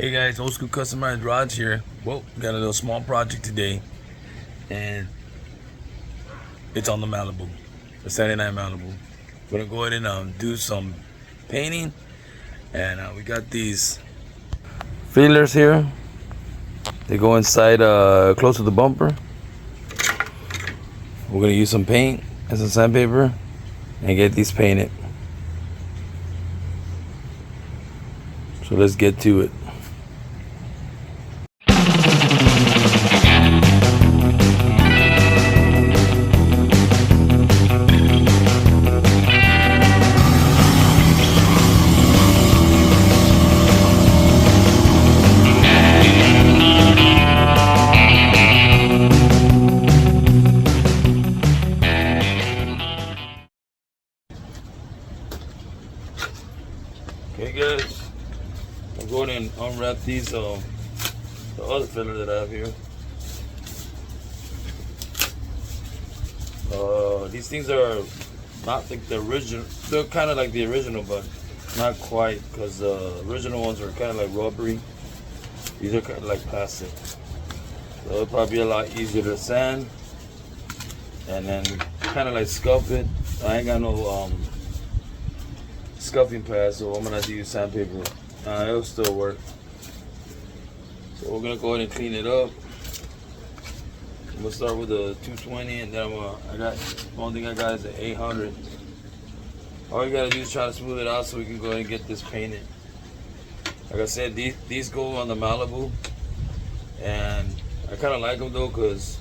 Hey guys, Old School Customized Rods here. Well, got a little small project today, and it's on the Malibu, the 79 Malibu. We're gonna go ahead and do some painting, and we got these feelers here. They go inside close to the bumper. We're gonna use some paint and some sandpaper and get these painted. So let's get to it. Okay guys, I'm going and unwrap these the other filler that I have here. These things are not like the original. They're kind of like the original, but not quite, because the original ones are kind of like rubbery. These are kind of like plastic. So it'll probably be a lot easier to sand and then kind of like scuff it. I ain't got no scuffing pad, so I'm gonna have to use sandpaper. It'll still work. So we're gonna go ahead and clean it up. I'm gonna start with a 220, and then the only thing I got is an 800. All you gotta do is try to smooth it out so we can go ahead and get this painted. Like I said, these go on the Malibu, and I kind of like them though because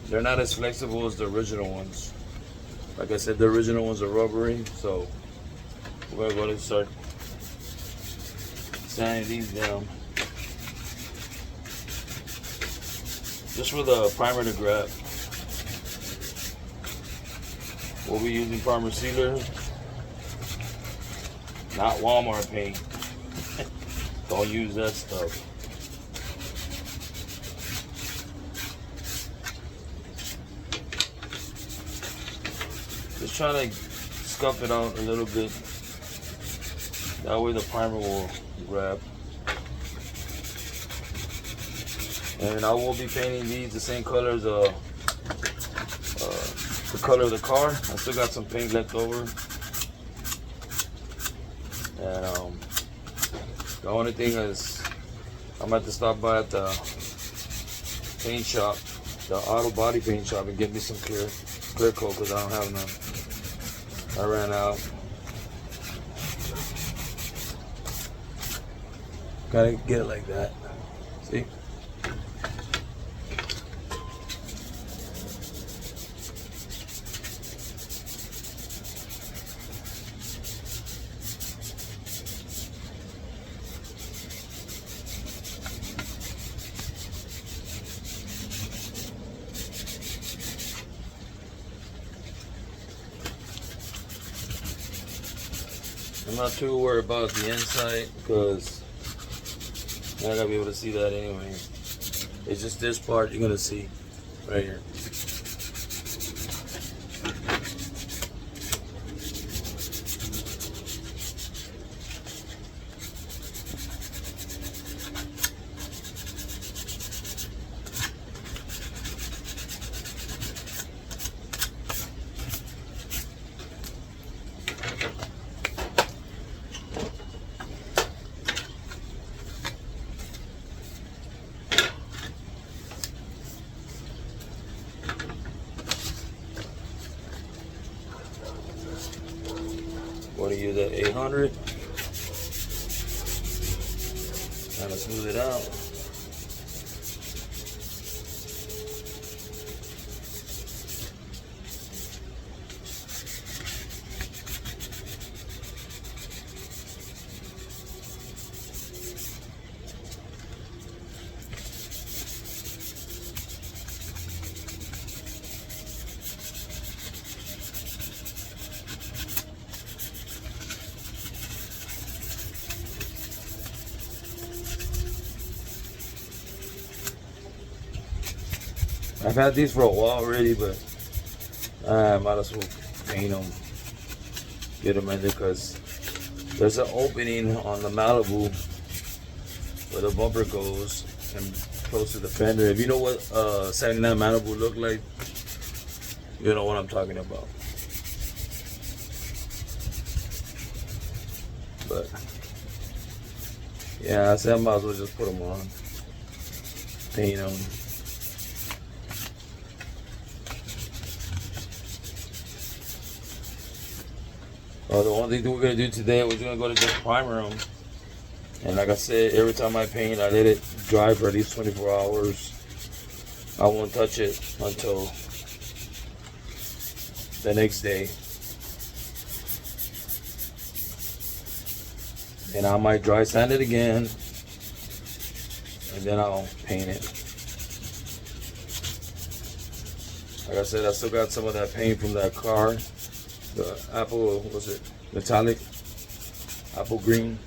they're not as flexible as the original ones. Like I said, the original ones are rubbery, so we're gonna go ahead and start sanding these down. Just with a primer to grab. We'll be using primer sealer, not Walmart paint. Don't use that stuff. Just trying to scuff it out a little bit. That way the primer will grab. And I will be painting these the same color as the color of the car. I still got some paint left over. And the only thing is I'm going to have to stop by at the paint shop, the auto body paint shop, and get me some clear coat because I don't have none. I ran out. Gotta get it like that. See? I'm not too worried about the inside because you're not gonna be able to see that anyway. It's just this part you're gonna see right here. Want to use that 800, kind of smooth it out. I've had these for a while already, but I might as well paint them, get them in there, because there's an opening on the Malibu where the bumper goes and close to the fender. If you know what 79 Malibu look like, you know what I'm talking about. But yeah, I said I might as well just put them on, paint them. The only thing we're gonna do today, we're gonna go to just primer them. And like I said, every time I paint, I let it dry for at least 24 hours. I won't touch it until the next day. And I might dry sand it again, and then I'll paint it. Like I said, I still got some of that paint from that car. The apple, was it metallic? Apple green.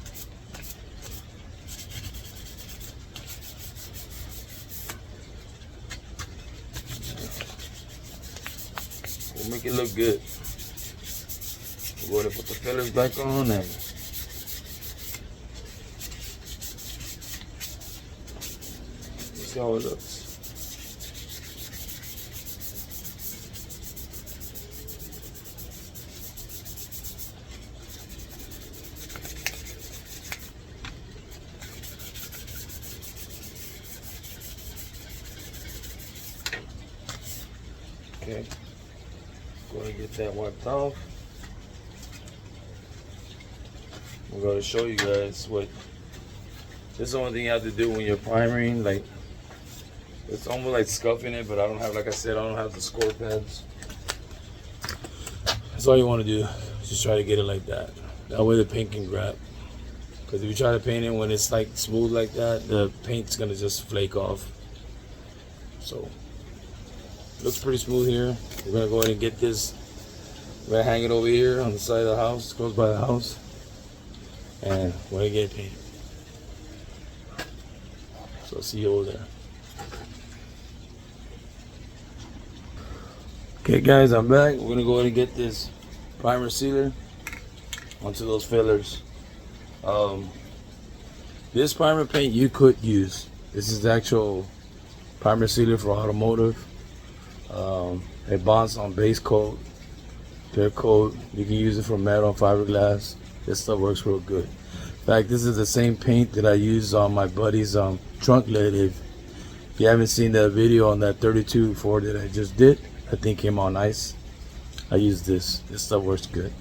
We'll make it look good. We're going to put the fillers back on and see how it looks. Okay, going to get that wiped off. I'm going to show you guys what this is. The only thing you have to do when you're primering, like it's almost like scuffing it, but I don't have, like I said, I don't have the score pads. That's all you want to do, just try to get it like that. That way the paint can grab. Because if you try to paint it when it's like smooth like that, the paint's going to just flake off. So looks pretty smooth here. We're gonna go ahead and get this. We're gonna hang it over here on the side of the house, close by the house, and we're gonna get it painted. So I'll see you over there. Okay guys, I'm back. We're gonna go ahead and get this primer sealer onto those fillers. This primer paint you could use. This is the actual primer sealer for automotive. It bonds on base coat, clear coat. You can use it for metal, fiberglass. This stuff works real good. In fact, this is the same paint that I use on my buddy's trunk lid. If you haven't seen that video on that 32 Ford that I just did, I think came out nice. I use this. This stuff works good.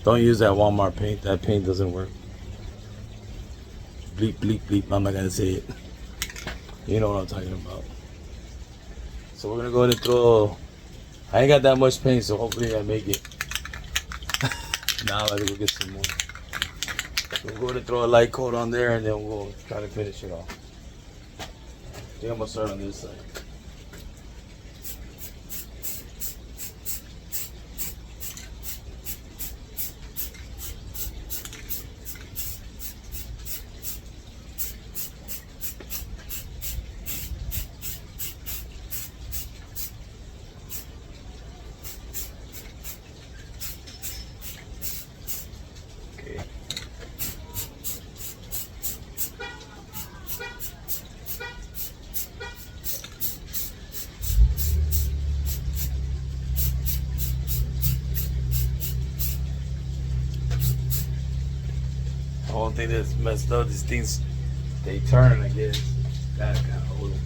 Don't use that Walmart paint. That paint doesn't work. Bleep, bleep, bleep. I'm not gonna say it. You know what I'm talking about. So we're gonna go ahead and throw. I ain't got that much paint, so hopefully I make it. Now I gotta go get some more. So we're going to throw a light coat on there, and then we'll try to finish it off. I think I'm gonna start on this side. The whole thing that's messed up, these things, they turn, I guess. Gotta kind of hold them.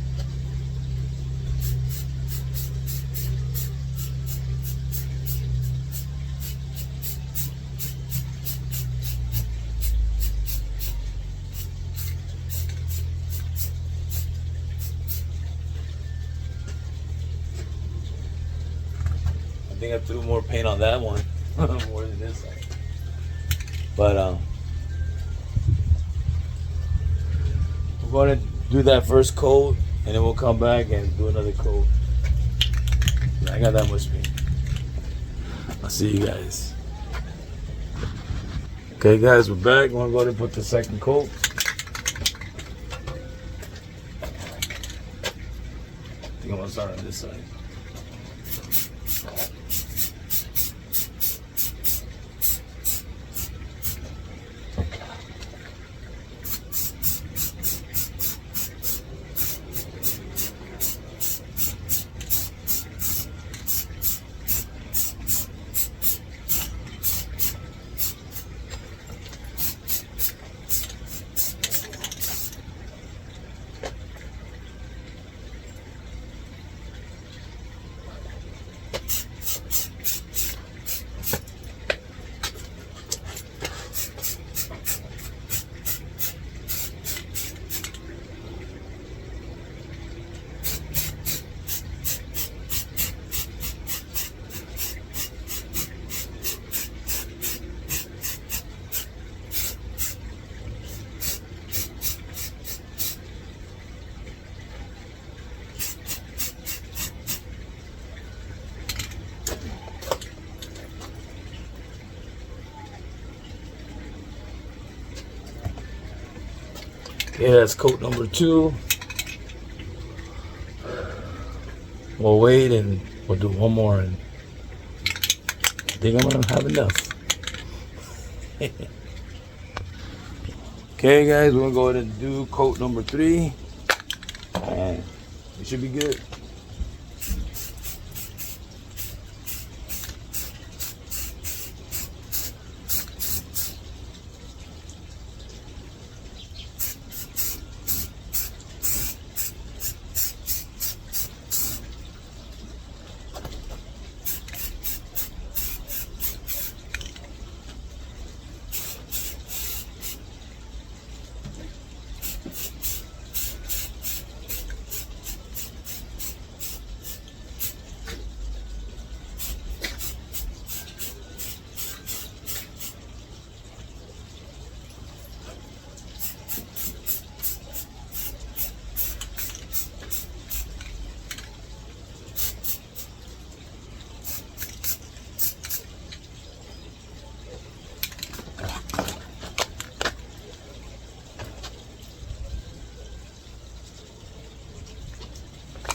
I think I threw more paint on that one more than this side. But we're going to do that first coat, and then we'll come back and do another coat. I got that much paint. I'll see you guys. Okay guys, we're back. We're going to go ahead and put the second coat. I think I'm going to start on this side. Okay, that's coat number 2. We'll wait and we'll do one more, and I think I'm gonna have enough. Okay guys, we're gonna go ahead and do coat number 3 and we should be good.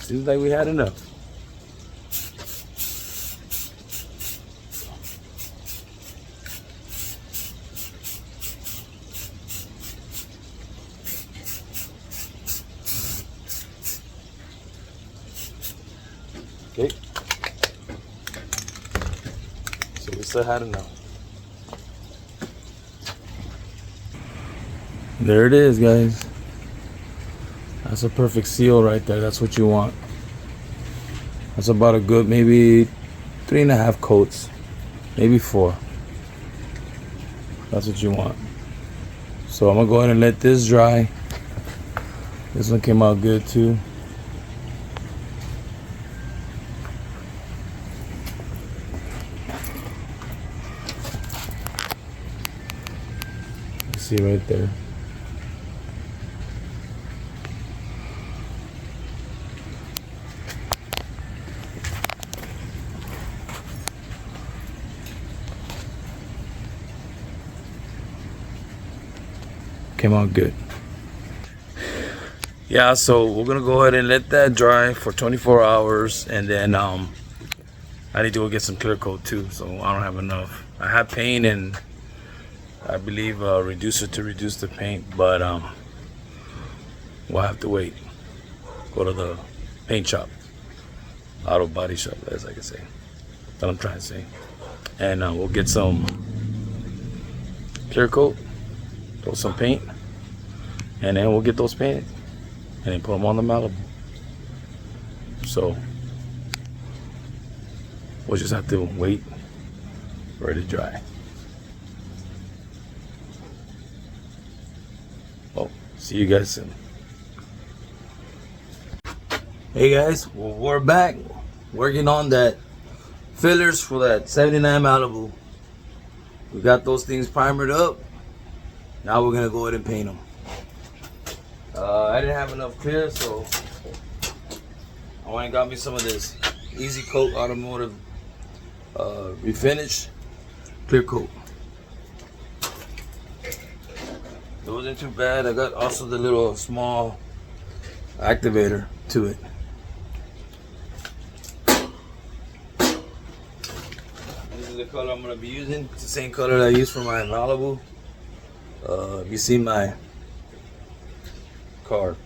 Seems like we had enough. Okay. So we still had enough. There it is, guys. That's a perfect seal right there. That's what you want. That's about a good maybe 3.5 coats, maybe 4. That's what you want. So I'm gonna go ahead and let this dry. This one came out good too. You see right there. Came out good. Yeah, so we're gonna go ahead and let that dry for 24 hours, and then I need to go get some clear coat too, so I don't have enough. I have paint and I believe a reducer to reduce the paint, but we'll have to wait. Go to the paint shop, auto body shop, as I can say. That's what I'm trying to say. And we'll get some clear coat, throw some paint, and then we'll get those painted and then put them on the Malibu. So we'll just have to wait for it to dry. Well, see you guys soon. Hey guys, well, we're back working on that fillers for that 79 Malibu. We got those things primered up. Now we're gonna go ahead and paint them. I didn't have enough clear, so I went and got me some of this Easy Coat Automotive refinish clear coat. It wasn't too bad. I got also the little small activator to it. This is the color I'm gonna be using. It's the same color that I used for my Malibu. You see my car,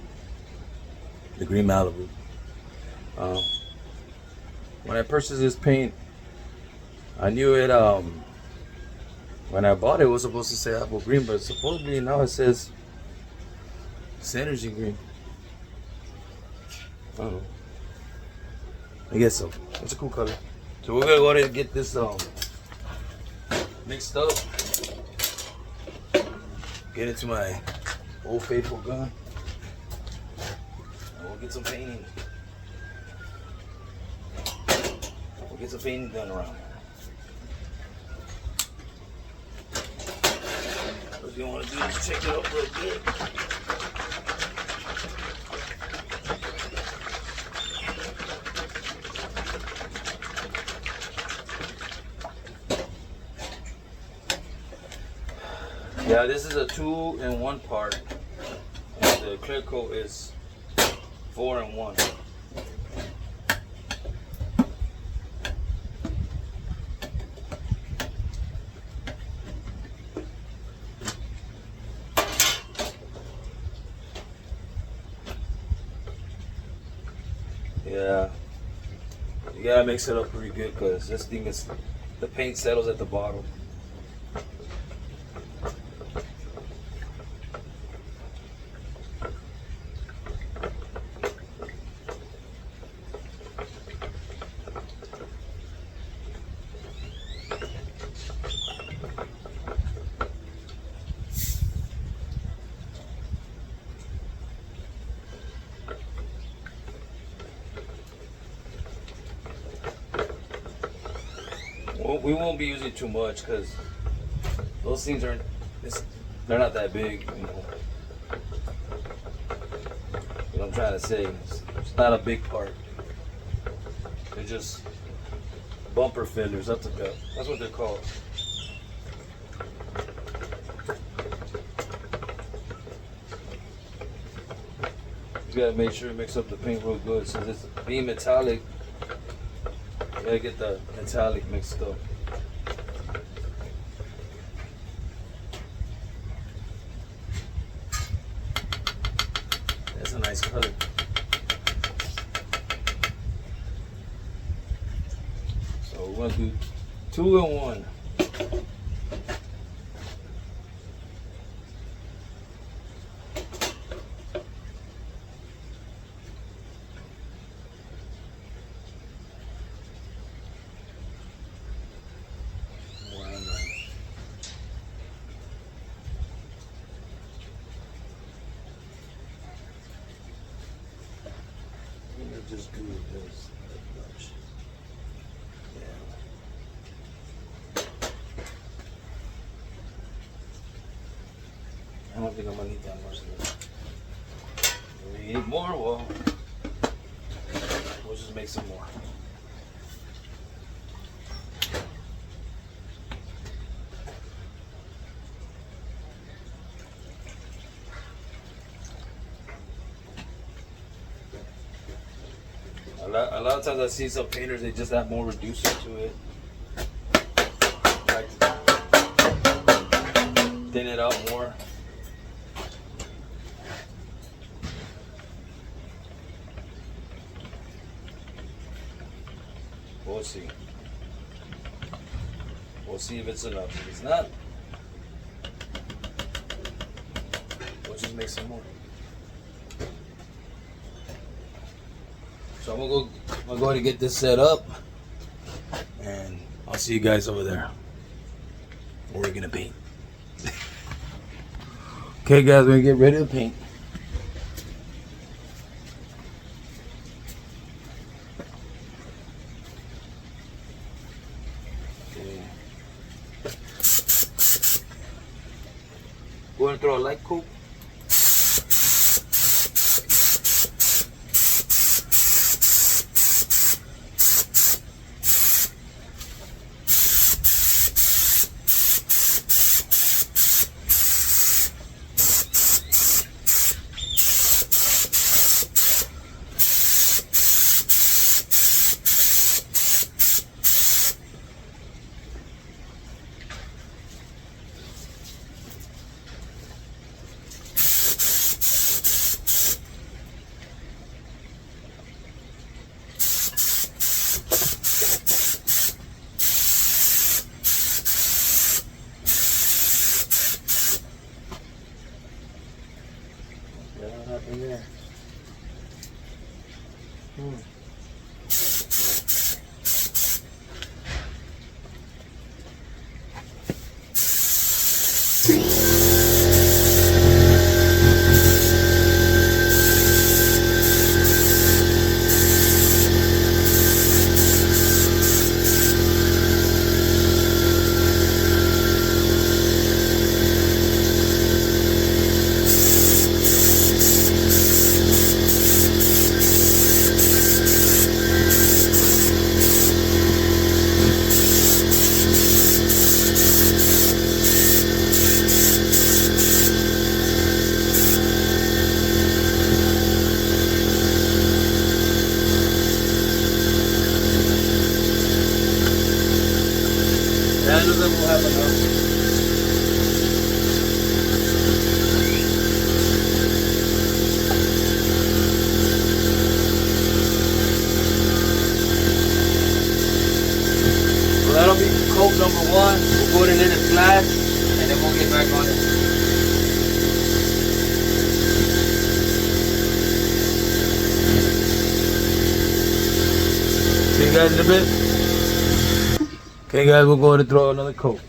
the green Malibu. When I purchased this paint, I knew it. When I bought it, it was supposed to say apple green, but supposedly now it says synergy green. I don't know. I guess so. It's a cool color. So we're gonna go ahead and get this mixed up. Get into my Old Faithful gun. And we'll get some painting. We'll get some painting done around. What you want to do is check it up real good. Yeah, this is a 2-in-1 part. clear coat is 4 in 1. Yeah, you gotta mix it up pretty good because this thing is, the paint settles at the bottom. Well, we won't be using too much because those things aren't, they're not that big, you know. What I'm trying to say, it's not a big part. They're just bumper fenders. That's what they're called. You gotta make sure you mix up the paint real good. Since it's being metallic, you gotta get the metallic mixed up. That's a nice color. So we're gonna do 2 in 1. Just do this much. Yeah. I don't think I'm gonna need that much of this. If we need more, well, we'll just make some more. A lot of times I see some painters, they just add more reducer to it. Like thin it out more. We'll see. We'll see if it's enough. If it's not, we'll just make some more. So I'm gonna go ahead and get this set up, and I'll see you guys over there where we're gonna paint. Okay, guys, we're gonna get ready to paint. Okay. Go ahead and throw a light coat. In there. Yeah, it looks like we'll have enough. So that'll be coat number 1. We'll put it in its flat, and then we'll get back on it. See you guys in a bit. Okay guys, we'll go ahead and throw another coat.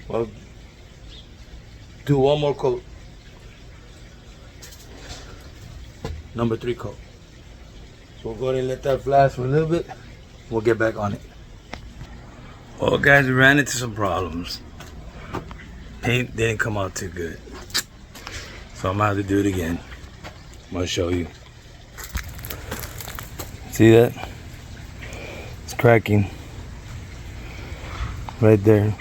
Well, do one more coat. Number 3 coat. So we'll go ahead and let that flash for a little bit. We'll get back on it. Well guys, we ran into some problems. Paint didn't come out too good. So I'm gonna have to do it again. I'm gonna show you. See that? It's cracking. Right there.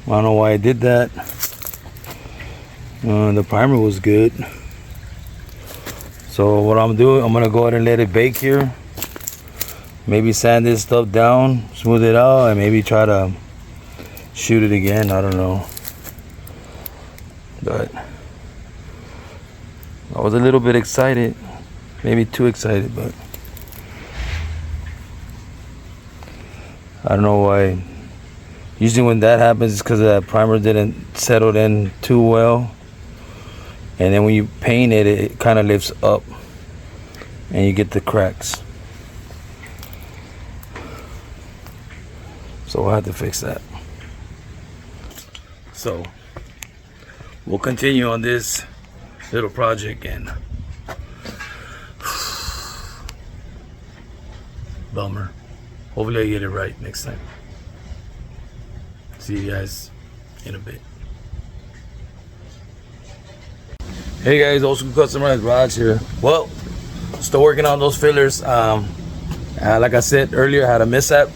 I don't know why I did that. The primer was good. So what I'm doing, I'm gonna go ahead and let it bake here. Maybe sand this stuff down, smooth it out, and maybe try to shoot it again. I don't know. But I was a little bit excited. Maybe too excited, but I don't know why. Usually when that happens, it's because the primer didn't settle in too well. And then when you paint it, it kind of lifts up and you get the cracks. So we'll have to fix that. So we'll continue on this little project, and bummer. Hopefully I get it right next time. See you guys in a bit. Hey guys, Old School Customized Garage here. Well, still working on those fillers. Like I said earlier, I had a mishap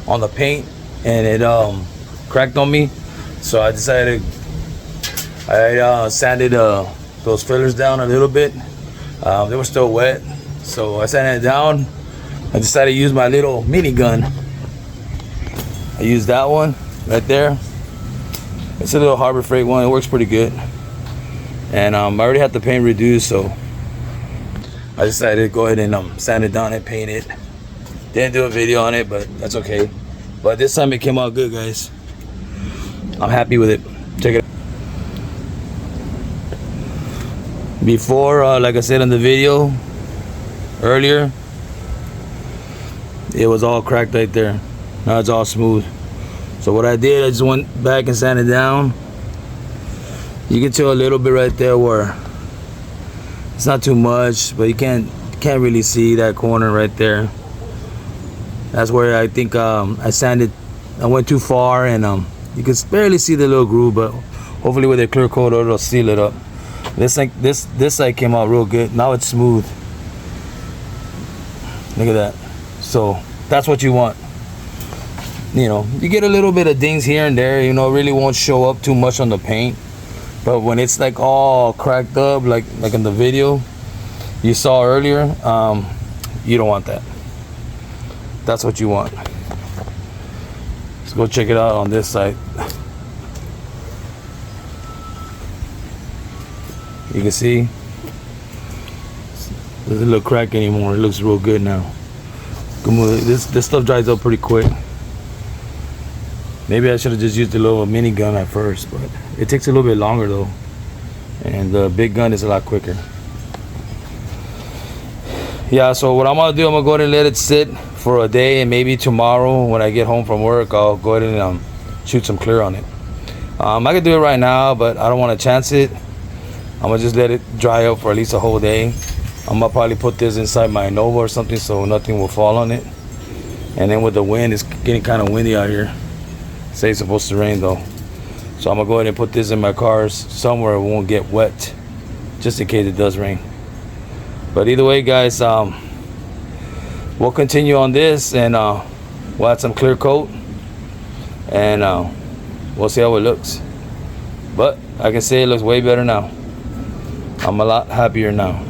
on the paint and it cracked on me. So I decided I sanded those fillers down a little bit. They were still wet, so I sanded it down. I decided to use my little mini gun. I used that one right there. It's a little Harbor Freight one. It works pretty good. And I already had the paint reduced, so I decided to go ahead and sand it down and paint it. Didn't do a video on it, but that's okay. But this time it came out good, guys. I'm happy with it. Check it out. Before, like I said in the video earlier, it was all cracked right there. Now it's all smooth. So what I did, I just went back and sanded it down. You can tell a little bit right there where it's not too much, but you can't really see that corner right there. That's where I think I sanded. I went too far, and you can barely see the little groove, but hopefully with a clear coat it'll seal it up. This side came out real good. Now it's smooth. Look at that. So that's what you want. You know, you get a little bit of dings here and there, you know, it really won't show up too much on the paint. But when it's like all cracked up, like in the video you saw earlier, you don't want that. That's what you want. Let's go check it out on this side. You can see it doesn't look cracked anymore. It looks real good now. This stuff dries up pretty quick. Maybe I should have just used a little mini gun at first, but it takes a little bit longer though, and the big gun is a lot quicker. Yeah, so what I'm gonna do, I'm gonna go ahead and let it sit for a day, and maybe tomorrow when I get home from work, I'll go ahead and shoot some clear on it. I could do it right now, but I don't want to chance it. I'm gonna just let it dry up for at least a whole day. I'm gonna probably put this inside my Nova or something so nothing will fall on it. And then with the wind, it's getting kind of windy out here. Say it's supposed to rain though, so I'm gonna go ahead and put this in my cars somewhere it won't get wet, just in case it does rain. But either way, guys, we'll continue on this, and we'll add some clear coat, and we'll see how it looks. But I can say it looks way better now. I'm a lot happier now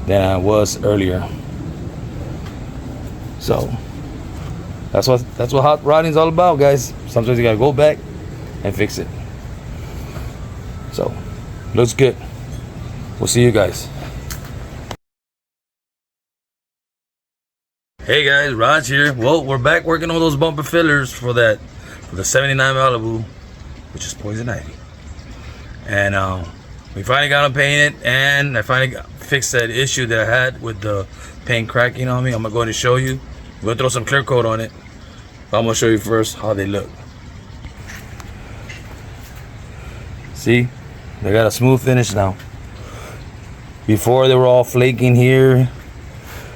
than I was earlier. So that's what hot rodding is all about, guys. Sometimes you gotta go back and fix it. So looks good. We'll see you guys. Hey guys, Raj here. Well, we're back working on those bumper fillers for the 79 Malibu, which is Poison Ivy. And we finally got them painted, and I finally fixed that issue that I had with the paint cracking on me. I'm gonna go ahead and show you. We're gonna throw some clear coat on it. But I'm gonna show you first how they look. See, they got a smooth finish now. Before they were all flaking here.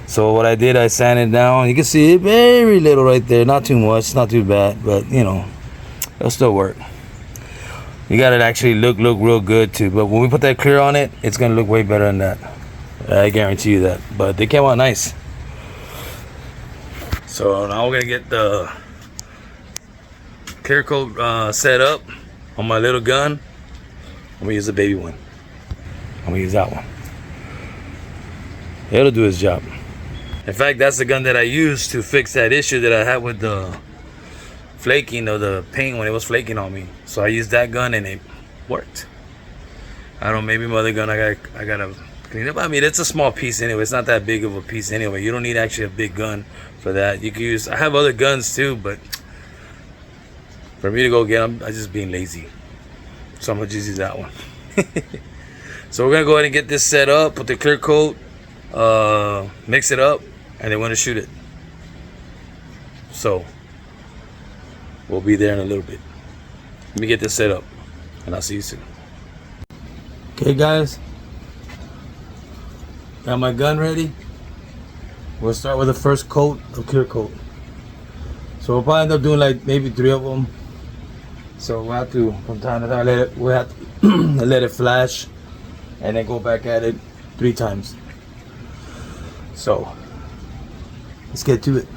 So what I did, I sanded down. You can see it very little right there. Not too much, not too bad, but you know, it'll still work. You got it actually look real good too. But when we put that clear on it, it's gonna look way better than that. I guarantee you that. But they came out nice. So now we're gonna get the clear coat set up on my little gun. I'm gonna use the baby one. I'm gonna use that one. It'll do its job. In fact, that's the gun that I used to fix that issue that I had with the flaking of the paint when it was flaking on me. So I used that gun and it worked. I don't know, maybe my other gun I gotta clean up. I mean, it's a small piece anyway. It's not that big of a piece anyway. You don't need actually a big gun for that. You can use, I have other guns too, but for me to go get them, I'm just being lazy. So I'm gonna just use that one. So we're gonna go ahead and get this set up, put the clear coat, mix it up, and then we're gonna shoot it. So we'll be there in a little bit. Let me get this set up, and I'll see you soon. Okay guys, got my gun ready. We'll start with the first coat of clear coat. So we'll probably end up doing like maybe 3 of them. So we'll have to, from time to time, we'll have to let it flash and then go back at it 3 times. So let's get to it.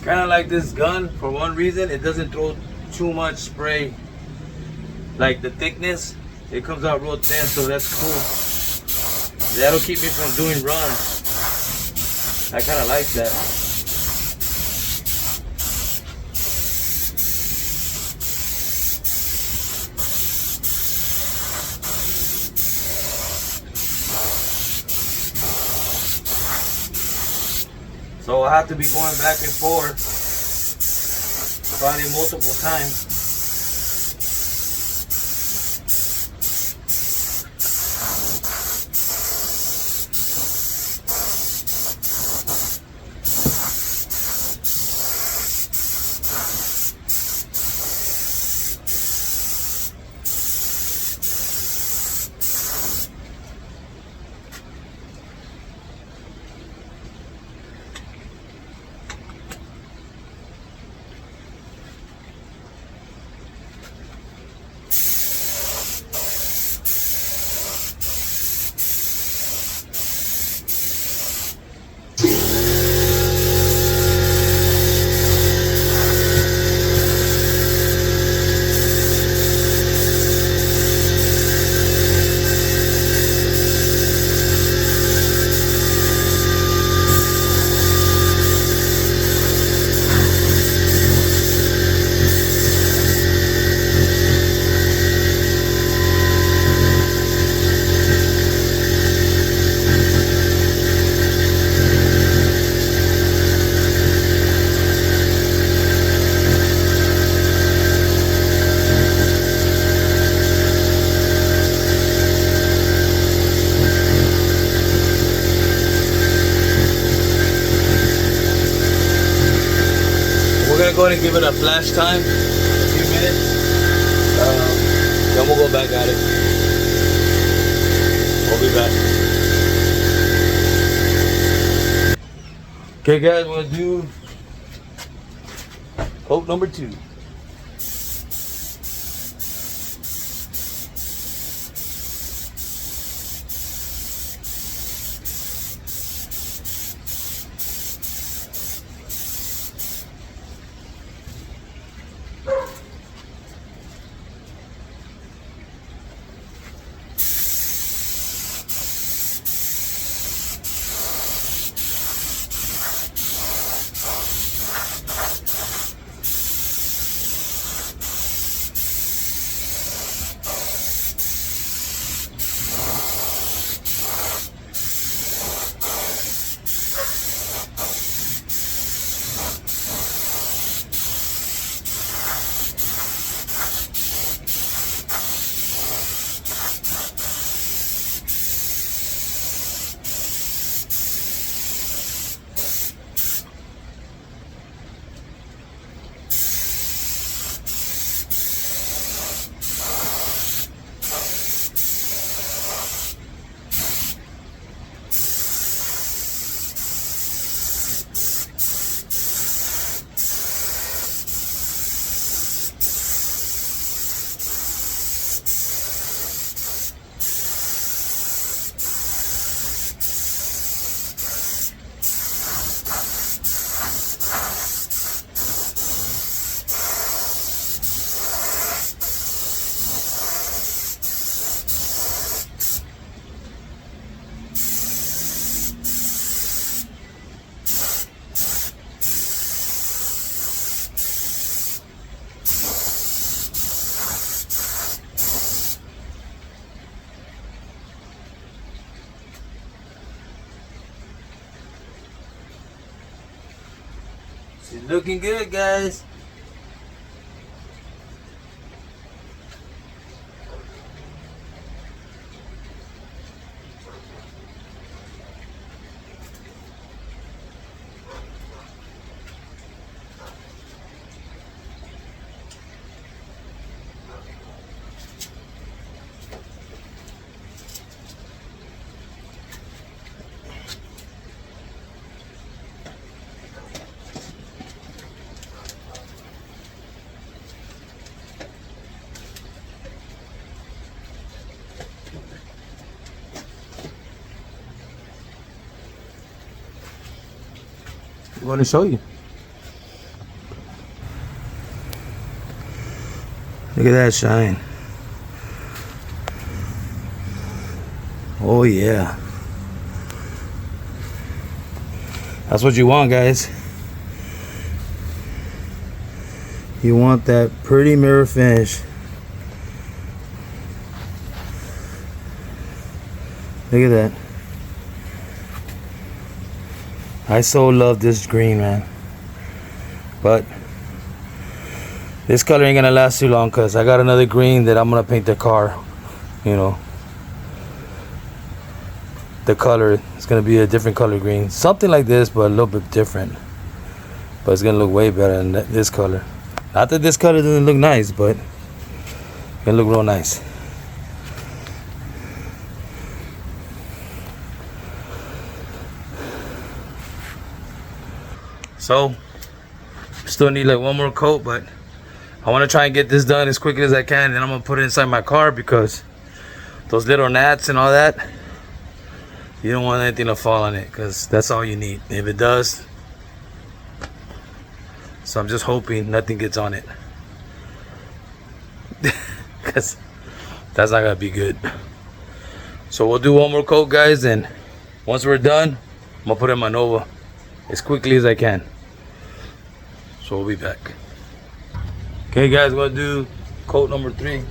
Kind of like this gun for one reason, it doesn't throw too much spray. Like the thickness, it comes out real thin, so that's cool. That'll keep me from doing runs. I kind of like that. So I have to be going back and forth probably multiple times. Go ahead and give it a flash time, a few minutes, then we'll go back at it. We'll be back. Okay guys, we'll do coat number 2. It's looking good, guys. I'm going to show you. Look at that shine. Oh yeah. That's what you want, guys. You want that pretty mirror finish. Look at that. I so love this green, man. But this color ain't gonna last too long because I got another green that I'm gonna paint the car. You know, the color is gonna be a different color green. Something like this, but a little bit different. But it's gonna look way better than this color. Not that this color doesn't look nice, but it's gonna look real nice. So, still need like one more coat, but I want to try and get this done as quickly as I can, and I'm gonna put it inside my car because those little gnats and all that, you don't want anything to fall on it because that's all you need. If it does, so I'm just hoping nothing gets on it because that's not gonna be good. So we'll do one more coat, guys, and once we're done, I'm gonna put it in my Nova as quickly as I can. So we'll be back. Okay, guys, we're gonna do coat number 3.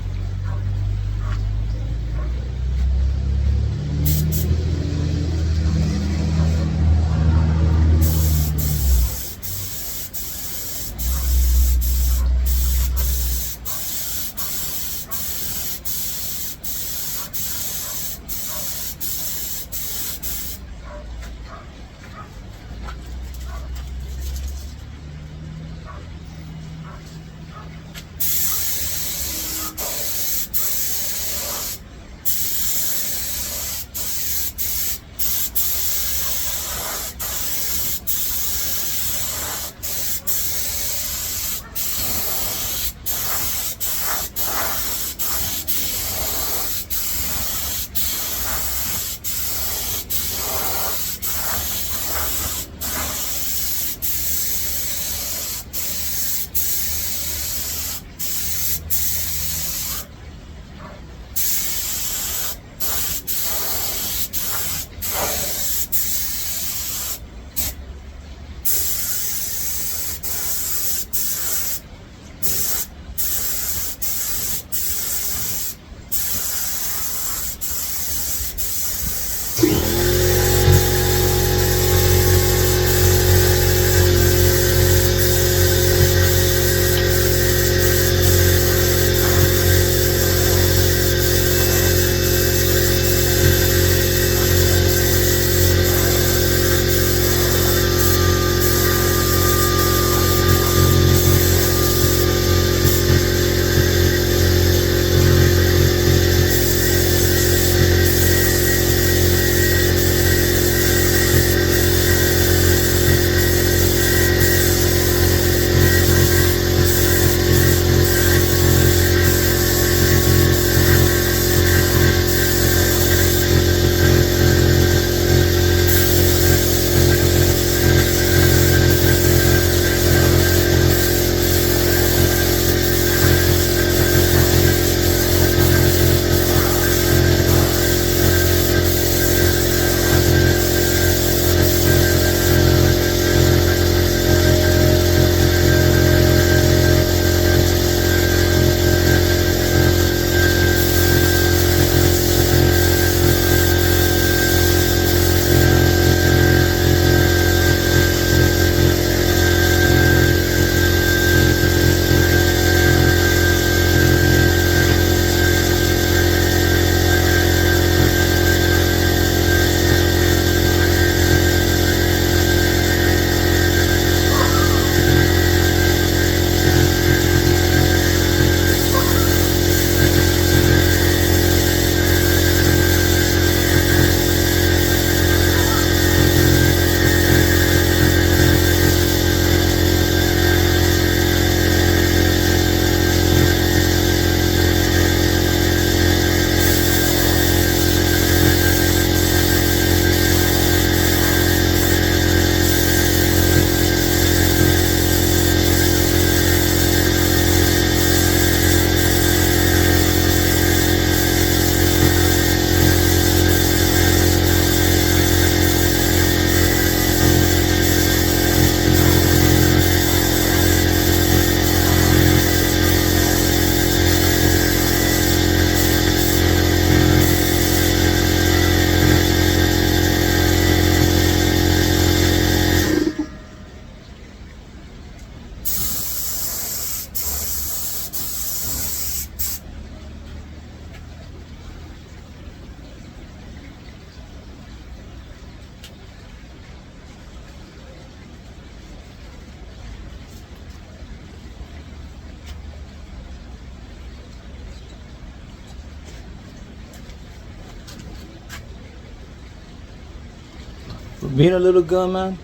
being a little gun, man,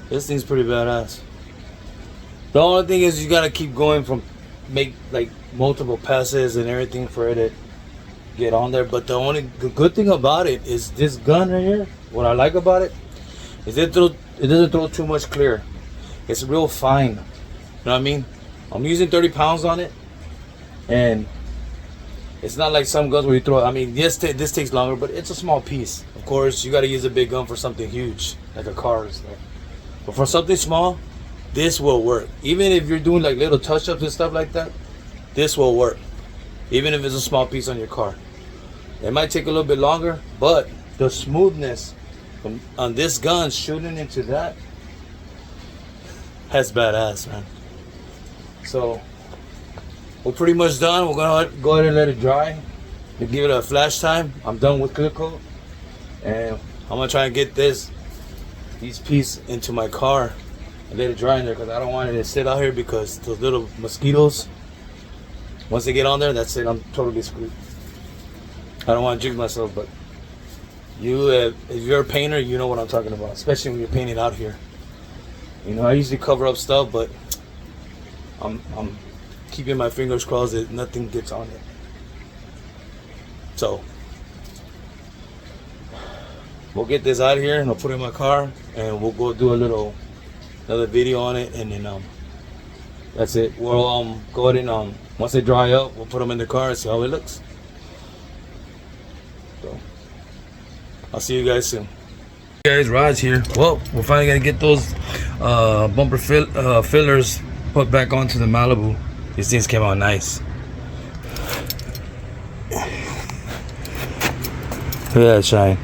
this thing's pretty badass. The only thing is you gotta keep going from make like multiple passes and everything for it to get on there. But the only good thing about it is this gun right here. What I like about it is it doesn't throw too much clear. It's real fine. You know what I mean? I'm using 30 pounds on it, and it's not like some guns where you throw. I mean, yes, this takes longer, but it's a small piece. Of course, you got to use a big gun for something huge, like a car or stuff. But for something small, this will work. Even if you're doing like little touch-ups and stuff like that, this will work. Even if it's a small piece on your car. It might take a little bit longer, but the smoothness on this gun shooting into that, that's badass, man. So we're pretty much done. We're gonna go ahead and let it dry and give it a flash time. I'm done with clear coat, and I'm gonna try and get these pieces into my car and let it dry in there, because I don't want it to sit out here, because those little mosquitoes, once they get on there, that's it. I'm totally screwed. I don't want to jinx myself, but you, if you're a painter, you know what I'm talking about, especially when you're painting out here. You know, I usually cover up stuff, but I'm keeping my fingers crossed that nothing gets on it. So we'll get this out of here and I'll put it in my car, and we'll go do another video on it, and then that's it. We'll go ahead and once they dry up, we'll put them in the car and see how it looks. So I'll see you guys soon. Hey guys, Rod's here. Well, we're finally gonna get those bumper fillers put back onto the Malibu. These things came out nice. Look at that shine.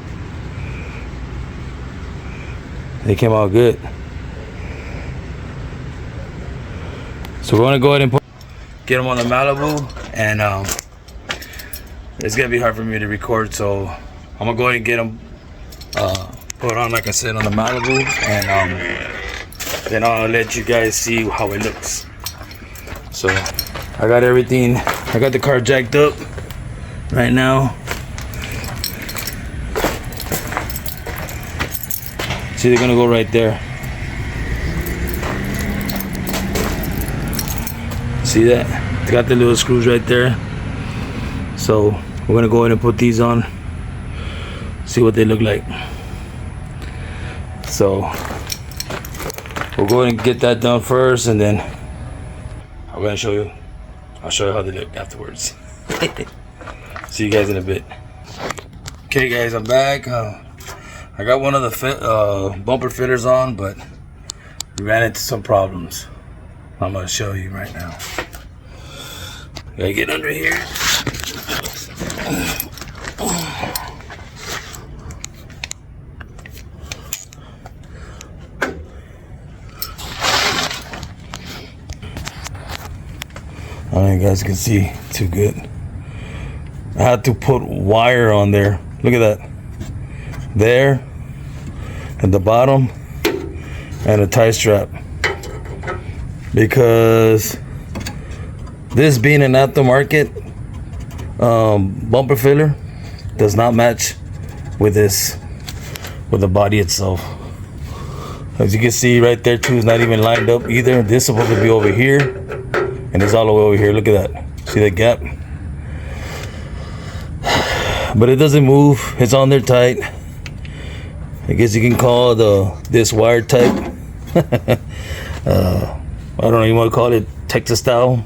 They came out good. So we're gonna go ahead and get them on the Malibu, and it's gonna be hard for me to record, so I'm gonna go ahead and get them put on, like I said, on the Malibu, and then I'll let you guys see how it looks. So I got everything. I got the car jacked up right now. See, they're gonna go right there. See that? They got the little screws right there. So we're gonna go ahead and put these on, see what they look like. So we'll go ahead and get that done first, and then I'm gonna show you. I'll show you how they look afterwards. See you guys in a bit. Okay guys, I'm back. I got one of the bumper fillers on, but we ran into some problems. I'm gonna show you right now. Gotta get under here. I don't know if you guys can see too good. I had to put wire on there. Look at that. There, at the bottom, and a tie strap. Because this being an aftermarket bumper filler does not match with the body itself. As you can see right there too, it's not even lined up either. This is supposed to be over here, and it's all the way over here. Look at that. See that gap? But it doesn't move. It's on there tight. I guess you can call this wire type. I don't know, you want to call it Texas style.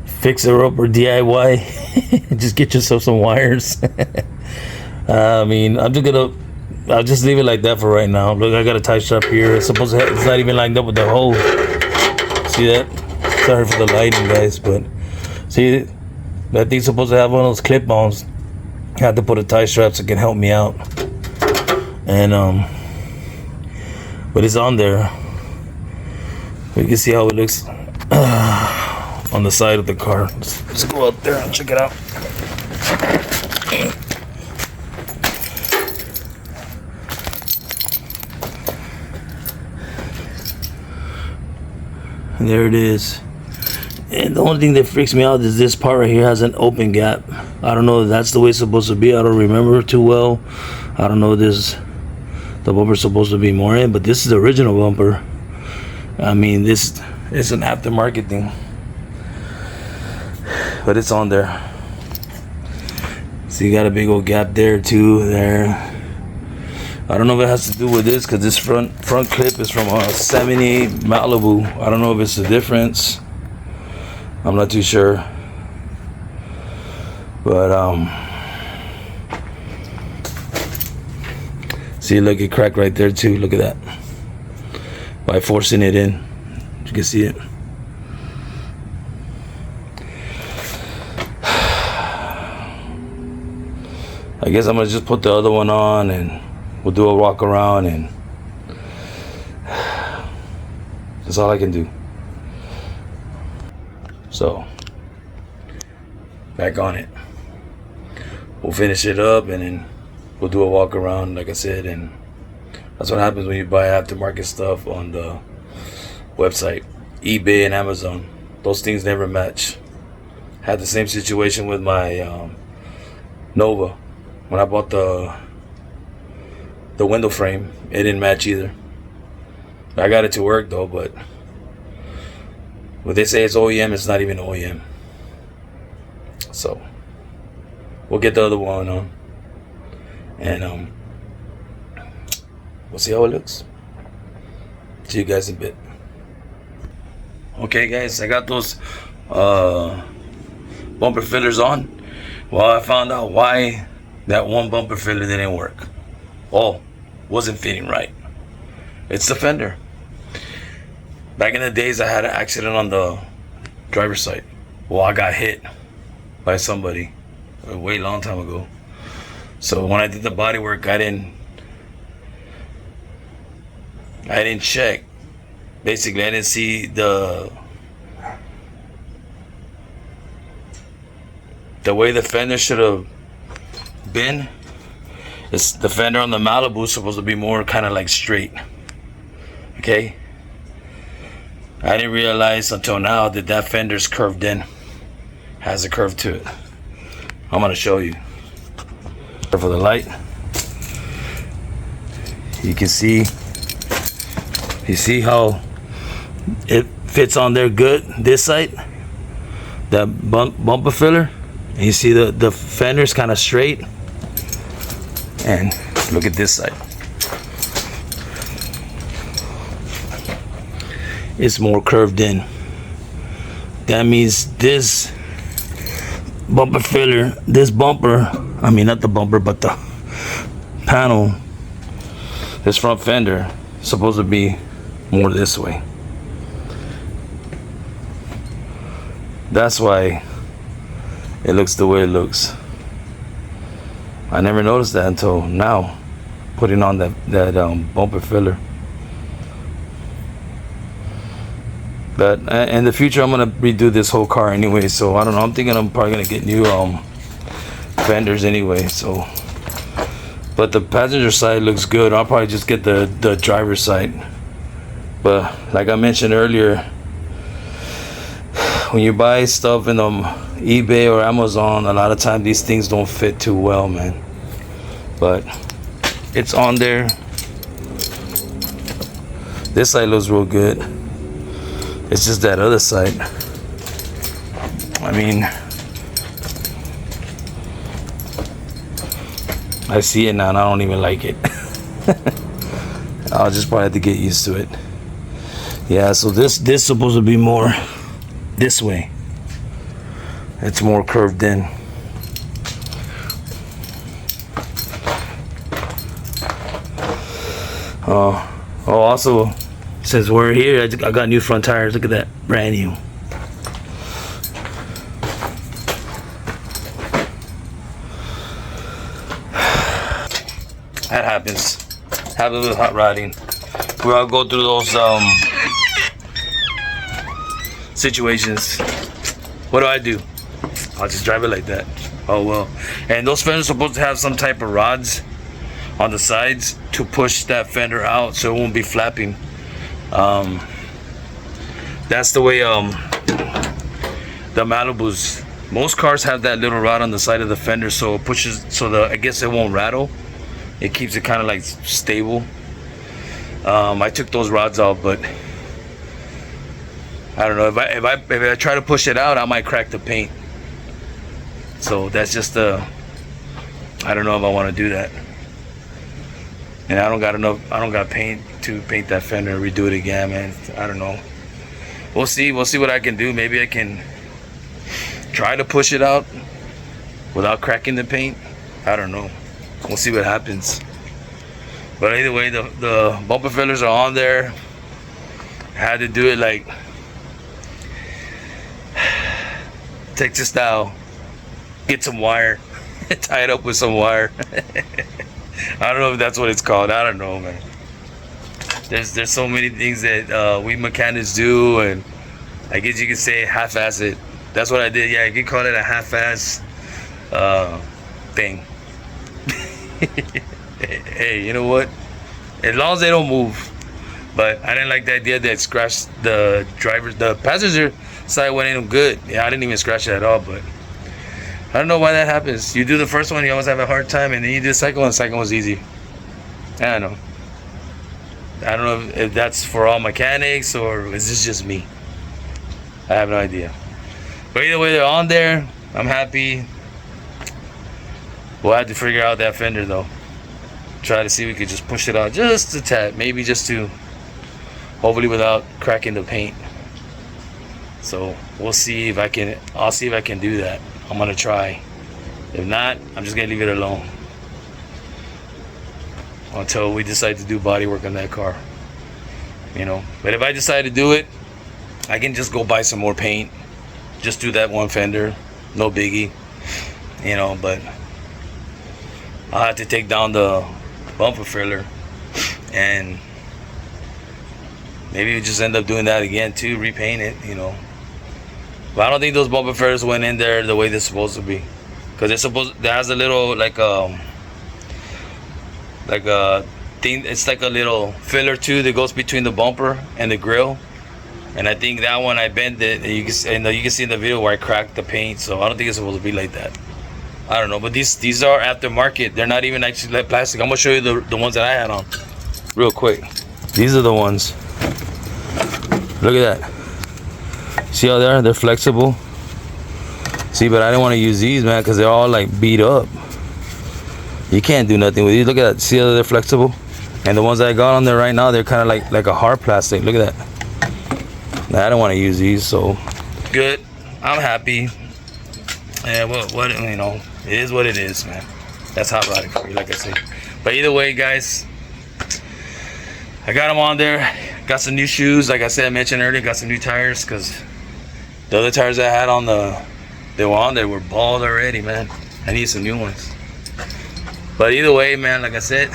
Fixer up or DIY. Just get yourself some wires. I mean, I'll just leave it like that for right now. Look, I got a tie strap here. It's not even lined up with the hole. See that? Sorry for the lighting, guys, but see, that thing's supposed to have one of those clip-ons. I had to put a tie strap so it can help me out. And but it's on there. You can see how it looks on the side of the car. Let's go out there and check it out. And there it is. And the only thing that freaks me out is this part right here has an open gap. I don't know if that's the way it's supposed to be. I don't remember too well. I don't know if this The bumper's supposed to be more in, but this is the original bumper. I mean, this is an aftermarket thing, but it's on there. So you got a big old gap there too. There. I don't know if it has to do with this, because this front clip is from a 78 Malibu. I don't know if it's the difference. I'm not too sure. But see, look, it cracked right there too. Look at that. By forcing it in, you can see it. I guess I'm gonna just put the other one on and we'll do a walk around, and that's all I can do. So back on it. We'll finish it up and then we'll do a walk around, like I said, and that's what happens when you buy aftermarket stuff on the website, eBay and Amazon. Those things never match. Had the same situation with my Nova. When I bought the window frame, it didn't match either. I got it to work though, but when they say it's OEM, it's not even OEM. So we'll get the other one on, and we'll see how it looks. See you guys in a bit. Okay guys, I got those bumper fillers on. Well, I found out why that one bumper filler didn't work. Oh, wasn't fitting right. It's the fender. Back in the days, I had an accident on the driver's side. Well, I got hit by somebody a way long time ago. So when I did the body work, I didn't check. Basically, I didn't see the way the fender should have been. It's the fender on the Malibu is supposed to be more kind of like straight. Okay, I didn't realize until now that that fender's curved in, has a curve to it. I'm gonna show you. For the light, you can see, you see how it fits on there good, this side, that bumper filler, and you see the fender's kind of straight, and look at this side, it's more curved in. That means this bumper filler, this bumper, I mean not the bumper but the panel, this front fender is supposed to be more this way. That's why it looks the way it looks. I never noticed that until now, putting on that bumper filler. But in the future, I'm gonna redo this whole car anyway, so I don't know. I'm thinking I'm probably gonna get new fenders anyway. So, but the passenger side looks good. I'll probably just get the driver's side. But like I mentioned earlier, when you buy stuff in eBay or Amazon, a lot of times these things don't fit too well, man. But it's on there. This side looks real good. It's just that other side. I mean, I see it now and I don't even like it. I'll just probably have to get used to it. Yeah, so this is supposed to be more this way. It's more curved in. Also, since we're here, I got new front tires. Look at that, brand new. That happens with hot rodding. We all go through those situations. What do? I'll just drive it like that. Oh well. And those fenders are supposed to have some type of rods on the sides to push that fender out so it won't be flapping. That's the way the Malibus, most cars have that little rod on the side of the fender, so it pushes, so I guess it won't rattle. It keeps it kind of like stable. I took those rods out, but I don't know, if I try to push it out, I might crack the paint. So that's just I don't know if I want to do that. And I don't got paint to paint that fender and redo it again, man. I don't know. We'll see what I can do. Maybe I can try to push it out without cracking the paint. I don't know. We'll see what happens. But either way, the bumper fillers are on there. I had to do it like Texas style. Get some wire, tie it up with some wire. I don't know if that's what it's called. I don't know, man. There's so many things that we mechanics do, and I guess you could say half-ass it. That's what I did. Yeah, you could call it a half-ass thing. Hey, you know what? As long as they don't move. But I didn't like the idea that scratched the passenger side went in good. Yeah, I didn't even scratch it at all, but I don't know why that happens. You do the first one, you always have a hard time, and then you do the second one, was easy. I don't know. I don't know if that's for all mechanics or is this just me. I have no idea. But either way, they're on there. I'm happy. We'll have to figure out that fender though. Try to see if we could just push it out just a tad, maybe just to, hopefully without cracking the paint. So we'll see if I can. I'll see if I can do that. I'm gonna try. If not, I'm just gonna leave it alone until we decide to do body work on that car, you know. But if I decide to do it, I can just go buy some more paint, just do that one fender, no biggie, you know. But I'll have to take down the bumper filler, and maybe we just end up doing that again too, repaint it, you know. But I don't think those bumper fillers went in there the way they're supposed to be, because there has a little like a thing. It's like a little filler too that goes between the bumper and the grill, and I think that one I bent it, and you can see in the video where I cracked the paint. So I don't think it's supposed to be like that. I don't know, but these are aftermarket. They're not even actually like plastic. I'm gonna show you the ones that I had on real quick. These are the ones. Look at that. See how they're flexible. See, but I didn't want to use these, man, because they're all like beat up. You can't do nothing with these. Look at that. See how they're flexible? And the ones that I got on there right now, they're kind of like a hard plastic. Look at that. Nah, I don't want to use these, so good. I'm happy. Yeah, what you know, it is what it is, man. That's hot rodding for you, like I said. But either way, guys, I got them on there. Got some new shoes, like I said, I mentioned earlier. Got some new tires, because the other tires I had on they were on there were bald already, man. I need some new ones. But either way, man, like I said,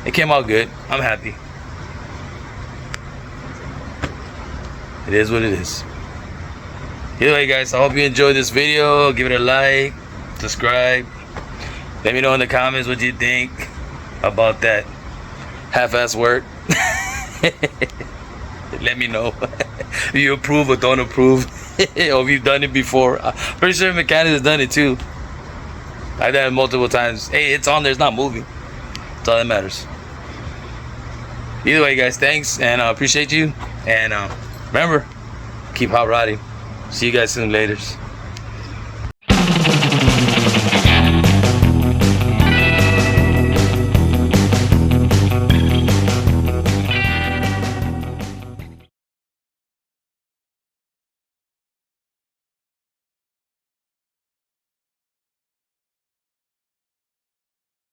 it came out good. I'm happy. It is what it is. Either way, guys, I hope you enjoyed this video. Give it a like, subscribe. Let me know in the comments what you think about that half-ass work. Let me know if you approve or don't approve, or if you've done it before. I'm pretty sure mechanics has done it too. I've done it multiple times. Hey, it's on there, it's not moving. That's all that matters. Either way, guys, thanks, and I appreciate you. And remember, keep hot rodding. See you guys soon. Laters.